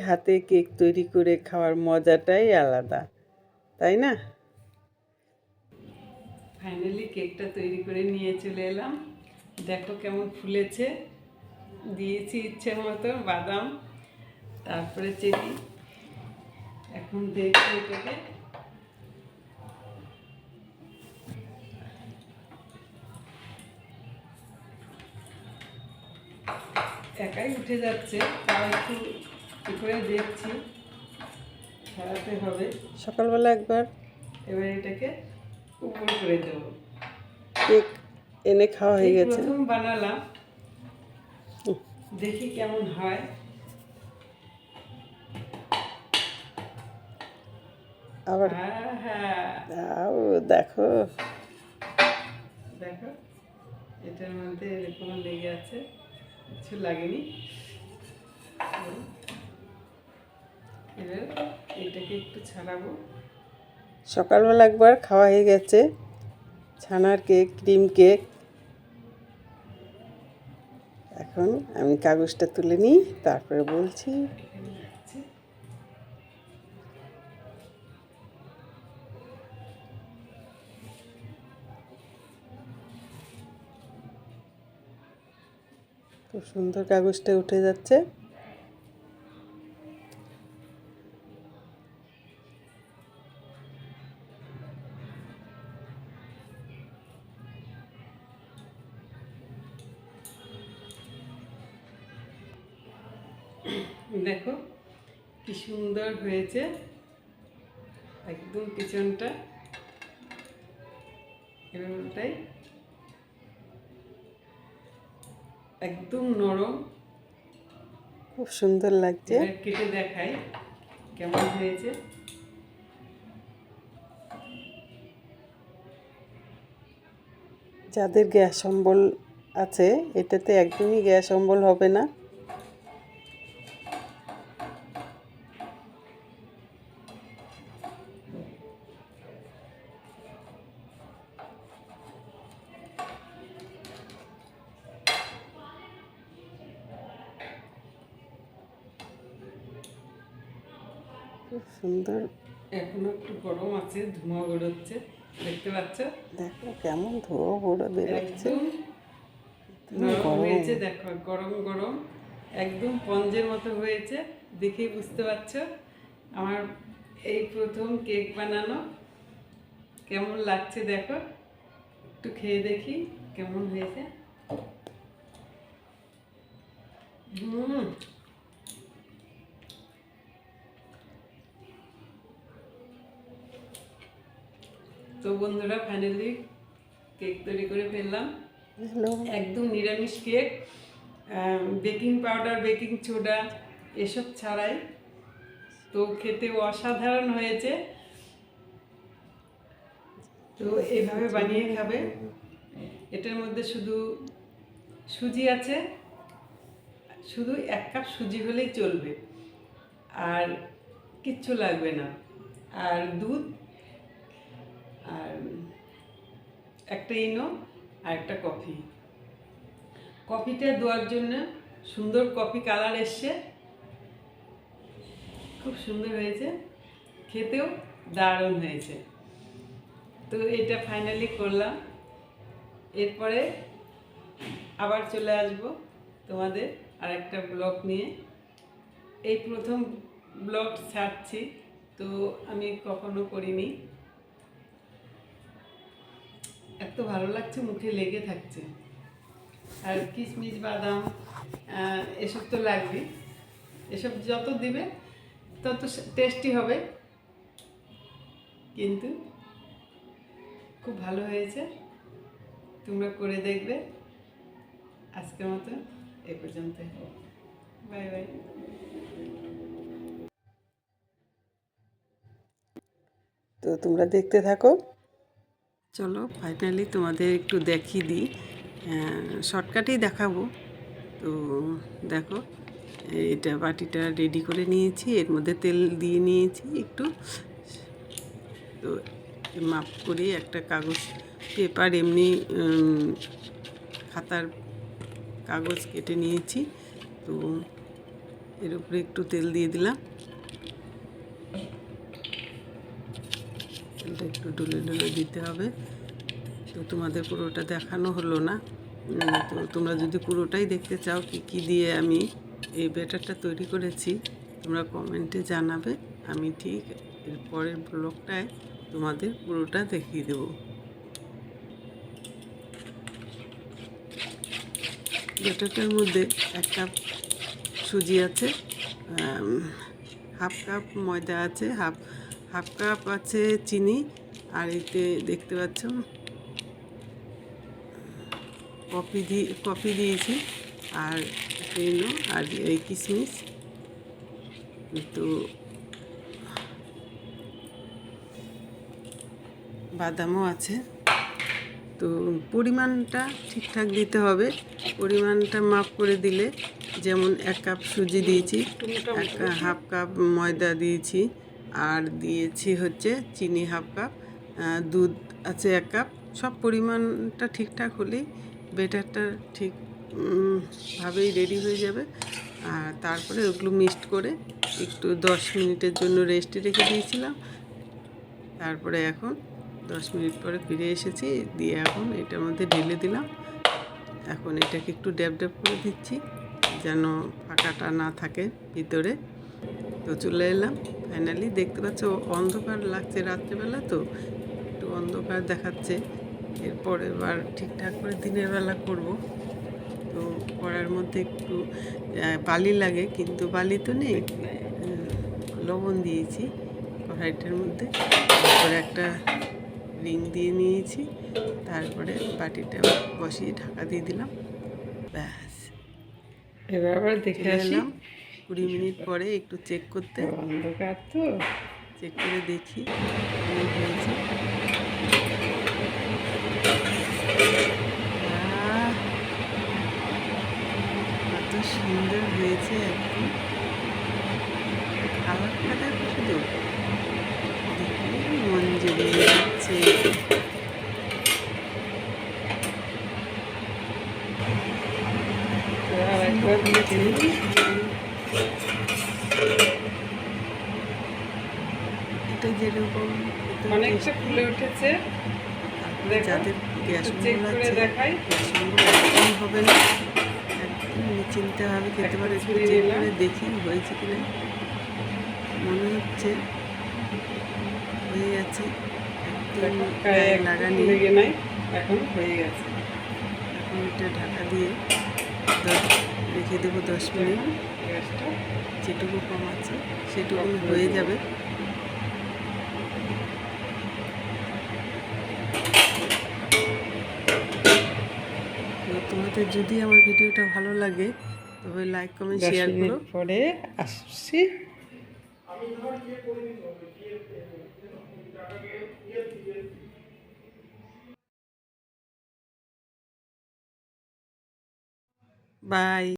হাতে কেক তৈরি করে খাওয়ার মজাটাই আলাদা, তাই না? ফাইনালি কেকটা তৈরি করে নিয়ে চলে এলাম। দেখো কেমন ফুলেছে। দিয়েছি ইচ্ছে মতো বাদাম, তারপরে চেরি। এখন দেখো এটাকে। একাই উঠে যাচ্ছে, তাও একটু কি করে দেখছি, ছাড়াতে হবে। সকালবেলা একবার এবার এটাকে উপর করে দেবো। কেক এনে খাওয়া হয়ে গেছে। প্রথম বানালাম, দেখি কেমন হয়। আবার দেখো দেখো, এটার মধ্যে এরকম লেগে আছে, কিছু লাগেনি। এবার এটাকে একটু ছাড়াবো। সকালবেলা একবার খাওয়া হয়ে গেছে ছানার কেক, ক্রিম কেক। এখন আমি কাগজটা তুলে নিই, তারপরে বলছি। খুব সুন্দর কাগজটা উঠে যাচ্ছে। দেখো কি সুন্দর হয়েছে, একদম পিছনটা এরকমটাই, একদম নরম, খুব সুন্দর লাগছে। কেটে দেখাই কেমন হয়েছে। যাদের গ্যাস অম্বল আছে, এটাতে একদমই গ্যাস অম্বল হবে না। খুব সুন্দর। এখনো একটু গরম আছে, ধোঁয়া বেরোচ্ছে, দেখতে পাচ্ছ? দেখো কেমন ধোঁয়া বেরোচ্ছে, গরম হয়েছে। দেখো গরম গরম, একদম স্পঞ্জের মতো হয়েছে, দেখেই বুঝতে পারছো। আমার এই প্রথম কেক বানানো, কেমন লাগছে দেখো, একটু খেয়ে দেখি কেমন হয়েছে। তো বন্ধুরা, ফাইনালি কেক তৈরি করে ফেললাম। একদম নিরামিষ cake, baking powder, baking soda এসব ছাড়াই। তো খেতে অসাধারণ হয়েছে। তো এইভাবে বানিয়ে খাবে। এটার মধ্যে শুধু সুজি আছে, শুধু 1 কাপ সুজি হলেই চলবে, আর কিচ্ছু লাগবে না। আর দুধ, আর একটা ইনো, আর একটা কফি। কফিটা দেওয়ার জন্য সুন্দর কফি কালার এসছে, খুব সুন্দর হয়েছে, খেতেও দারুণ হয়েছে। তো এটা ফাইনালি করলাম। এরপরে আবার চলে আসব তোমাদের আরেকটা ব্লগ নিয়ে। এই প্রথম ব্লগ ছাড়ছি, তো আমি কখনো করিনি। এত ভালো লাগছে, মুখে লেগে থাকছে। আর কিশমিশ, বাদাম এসব তো লাগবে, এসব যত দিবে তত টেস্টি হবে। কিন্তু খুব ভালো হয়েছে, তোমরা করে দেখবে। আজকের মতো এ পর্যন্ত, বাই বাই। তো তোমরা দেখতে থাকো। চলো ফাইনালি তোমাদের একটু দেখিয়ে দিই, শর্টকাটেই দেখাবো। তো দেখো, এটা বাটিটা রেডি করে নিয়েছি, এর মধ্যে তেল দিয়ে নিয়েছি একটু। তো মাপ করে একটা কাগজ, পেপার, এমনি খাতার কাগজ কেটে নিয়েছি। তো এর উপরে একটু তেল দিয়ে দিলাম। তেলটা একটু ডলে ডলে দিতে হবে। তো তোমাদের পুরোটা দেখানো হলো না। তো তোমরা যদি পুরোটাই দেখতে চাও কি কি দিয়ে আমি এই ব্যাটারটা তৈরি করেছি, তোমরা কমেন্টে জানাবে। আমি ঠিক এর পরের ব্লগটায় তোমাদের পুরোটা দেখিয়ে দেবো। ব্যাটারটার মধ্যে 1 কাপ সুজি আছে, হাফ কাপ ময়দা আছে, হাফ কাপ আছে চিনি, আর এতে দেখতে পাচ্ছ কফি দিয়েছি, আর এলো আর এই কিশমিশ, তো বাদামও আছে। তো পরিমাণটা ঠিকঠাক দিতে হবে। পরিমাণটা মাপ করে দিলে, যেমন 1 কাপ সুজি দিয়েছি, হাফ কাপ ময়দা দিয়েছি, আর দিয়েছি হচ্ছে চিনি হাফ কাপ, দুধ আছে 1 কাপ। সব পরিমাণটা ঠিকঠাক হলেই ব্যাটারটা ঠিক ভাবেই রেডি হয়ে যাবে। আর তারপরে ওগুলো মিক্সড করে একটু 10 মিনিটের জন্য রেস্টে রেখে দিয়েছিলাম। তারপরে এখন 10 মিনিট পরে ফিরে এসেছি, দিয়ে এখন এটার মধ্যে ঢেলে দিলাম। এখন এটাকে একটু ড্যাব ড্যাব করে দিচ্ছি যেন ফাঁকাটা না থাকে ভিতরে। তো চলে এলাম ফাইনালি। দেখতে পাচ্ছ অন্ধকার লাগছে, রাত্রেবেলা তো একটু অন্ধকার দেখাচ্ছে। এরপর এবার ঠিকঠাক করে দিনের বেলা করব। তো কড়ার মধ্যে একটু বালি লাগে, কিন্তু বালি তো নেই, লবণ দিয়েছি কড়াইটার মধ্যে। তারপরে একটা রিং দিয়ে নিয়েছি, তারপরে বাটিটা বসিয়ে ঢাকা দিয়ে দিলাম। ব্যাস, এবার আবার দেখে এলাম 20 মিনিট পরে একটু চেক করতে। অন্ধকার তো চেক করে দেখি কেমন হয়েছে। কত সুন্দর হয়েছে, একদম কালারটা দেখো, শুধু দেখলে মন জুড়িয়ে যাচ্ছে। এটা যেরকম অনেকটা ফুলে উঠেছে। যাদের গ্যাস হবে না, একদম চিনতে হবে, খেতে পারে। একটু চেক করে দেখি হয়েছে কিনা। মনে হচ্ছে হয়ে গেছে, একদম লাগানি নাই, এখন হয়ে গেছে। এখন এটা ঢাকা দিয়ে রেখে দেবো 10 মিনিট। গ্যাসটা যেটুকু কম আছে সেটুকু হয়ে যাবে। তো তোমাদের যদি আমার ভিডিওটা ভালো লাগে তবে লাইক কমেন্ট শেয়ার করো। পরে আসছি। বাই।